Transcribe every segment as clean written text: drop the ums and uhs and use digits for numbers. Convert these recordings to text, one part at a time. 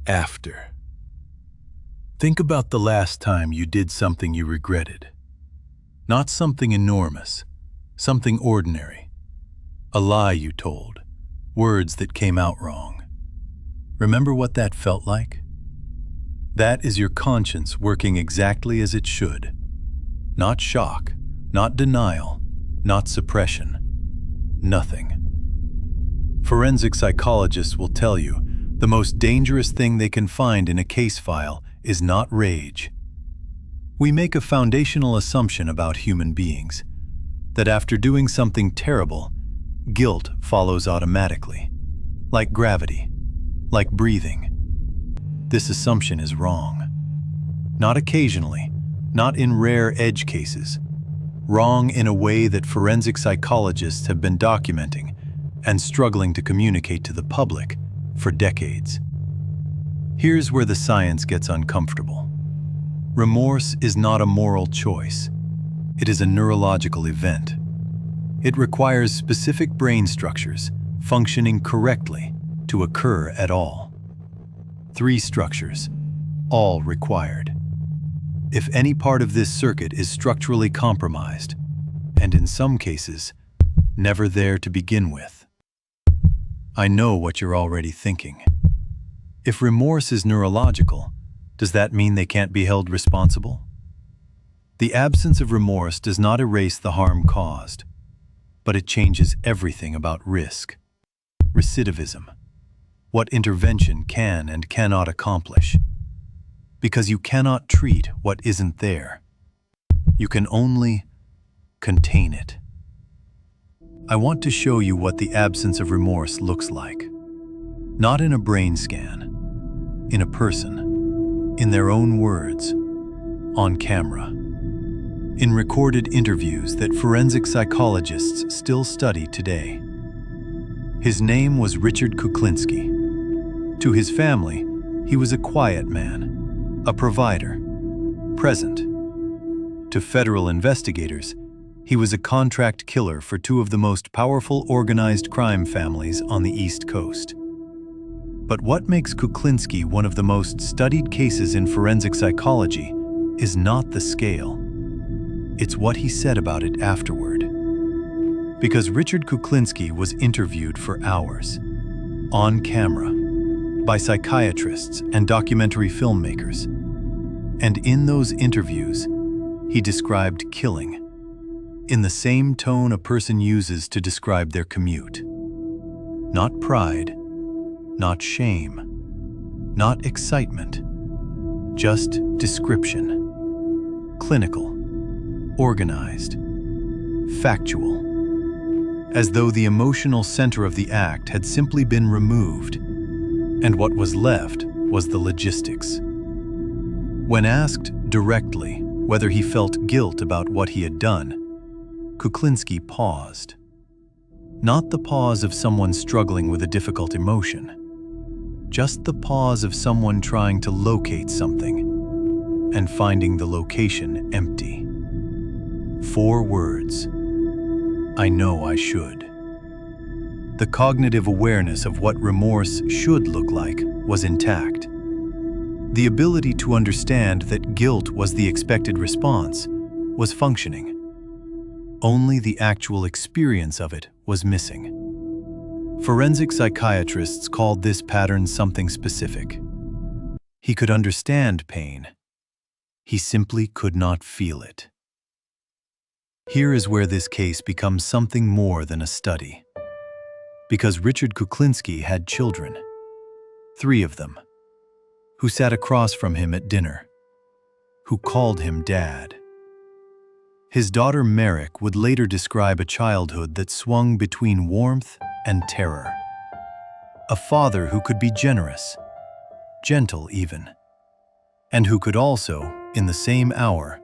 After. Think about the last time you did something you regretted. Not something enormous, something ordinary. A lie you told, words that came out wrong. Remember what that felt like? That is your conscience working exactly as it should. Not shock, not denial, not suppression. Nothing. Forensic psychologists will tell you the most dangerous thing they can find in a case file is not rage. We make a foundational assumption about human beings, that after doing something terrible, guilt follows automatically, like gravity, like breathing. This assumption is wrong. Not occasionally, not in rare edge cases. Wrong in a way that forensic psychologists have been documenting and struggling to communicate to the public for decades. Here's where the science gets uncomfortable. Remorse is not a moral choice. It is a neurological event. It requires specific brain structures functioning correctly to occur at all. 3 structures, all required. If any part of this circuit is structurally compromised, and in some cases, never there to begin with. I know what you're already thinking. If remorse is neurological, does that mean they can't be held responsible? The absence of remorse does not erase the harm caused, but it changes everything about risk, recidivism, what intervention can and cannot accomplish. Because you cannot treat what isn't there. You can only contain it. I want to show you what the absence of remorse looks like. Not in a brain scan, in a person, in their own words, on camera. In recorded interviews that forensic psychologists still study today. His name was Richard Kuklinski. To his family, he was a quiet man, a provider, present. To federal investigators, he was a contract killer for 2 of the most powerful organized crime families on the East Coast. But what makes Kuklinski one of the most studied cases in forensic psychology is not the scale. It's what he said about it afterward. Because Richard Kuklinski was interviewed for hours, on camera, by psychiatrists and documentary filmmakers. And in those interviews, he described killing in the same tone a person uses to describe their commute. Not pride, not shame, not excitement, just description. Clinical, organized, factual. As though the emotional center of the act had simply been removed, and what was left was the logistics. When asked directly whether he felt guilt about what he had done, Kuklinski paused. Not the pause of someone struggling with a difficult emotion, just the pause of someone trying to locate something and finding the location empty. 4 words. I know I should. The cognitive awareness of what remorse should look like was intact. The ability to understand that guilt was the expected response was functioning. Only the actual experience of it was missing. Forensic psychiatrists called this pattern something specific. He could understand pain. He simply could not feel it. Here is where this case becomes something more than a study. Because Richard Kuklinski had children, 3 of them, who sat across from him at dinner, who called him Dad. His daughter Merrick would later describe a childhood that swung between warmth and terror. A father who could be generous, gentle even, and who could also, in the same hour,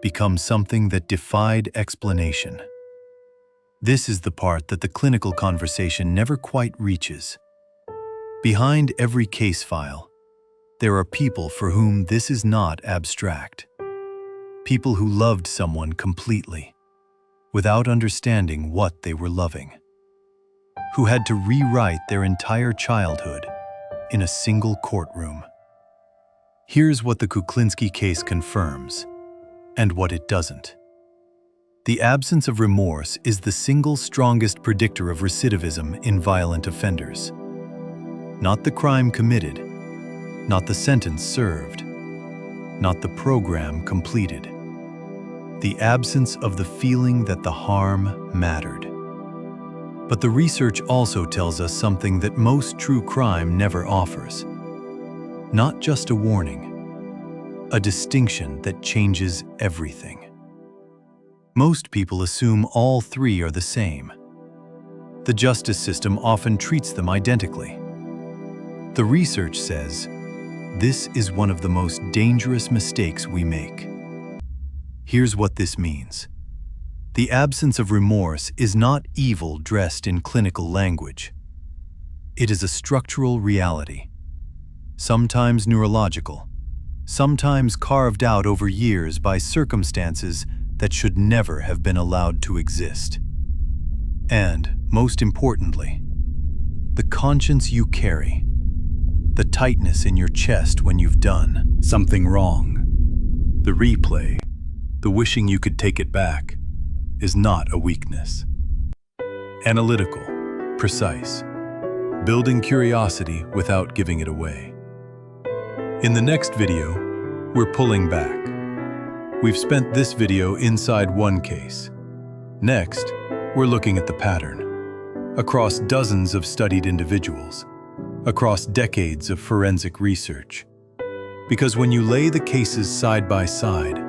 become something that defied explanation. This is the part that the clinical conversation never quite reaches. Behind every case file, there are people for whom this is not abstract. People who loved someone completely, without understanding what they were loving. Who had to rewrite their entire childhood in a single courtroom. Here's what the Kuklinski case confirms, and what it doesn't. The absence of remorse is the single strongest predictor of recidivism in violent offenders. Not the crime committed, not the sentence served, not the program completed. The absence of the feeling that the harm mattered. But the research also tells us something that most true crime never offers. Not just a warning, a distinction that changes everything. Most people assume all three are the same. The justice system often treats them identically. The research says, this is one of the most dangerous mistakes we make. Here's what this means. The absence of remorse is not evil dressed in clinical language. It is a structural reality, sometimes neurological, sometimes carved out over years by circumstances that should never have been allowed to exist. And, most importantly, the conscience you carry, the tightness in your chest when you've done something wrong, the replay, the wishing you could take it back, is not a weakness. Analytical, precise, building curiosity without giving it away. In the next video, we're pulling back. We've spent this video inside one case. Next, we're looking at the pattern, across dozens of studied individuals, across decades of forensic research. Because when you lay the cases side by side,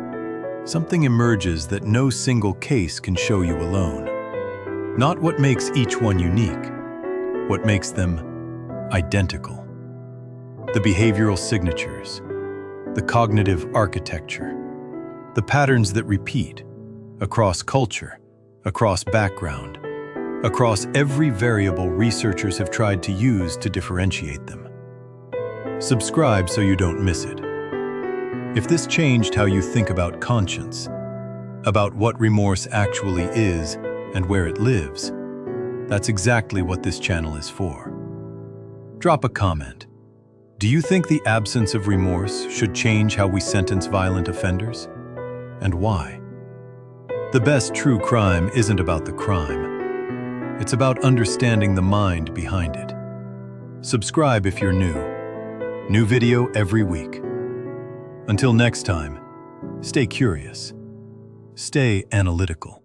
something emerges that no single case can show you alone. Not what makes each one unique, what makes them identical. The behavioral signatures, the cognitive architecture, the patterns that repeat across culture, across background, across every variable researchers have tried to use to differentiate them. Subscribe so you don't miss it. If this changed how you think about conscience, about what remorse actually is and where it lives, that's exactly what this channel is for. Drop a comment. Do you think the absence of remorse should change how we sentence violent offenders? And why? The best true crime isn't about the crime. It's about understanding the mind behind it. Subscribe if you're new. New video every week. Until next time, stay curious, stay analytical.